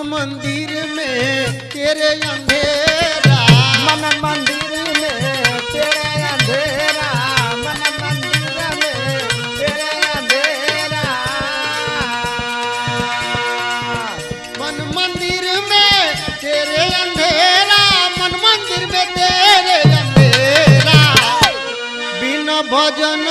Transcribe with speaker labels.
Speaker 1: मंदिर में तेरे अंधेरा,
Speaker 2: मन मंदिर में तेरे अंधेरा, मन मंदिर में तेरे अंधेरा,
Speaker 1: मन मंदिर में तेरे अंधेरा, मन मंदिर में तेरे अंधेरा, बिन भजन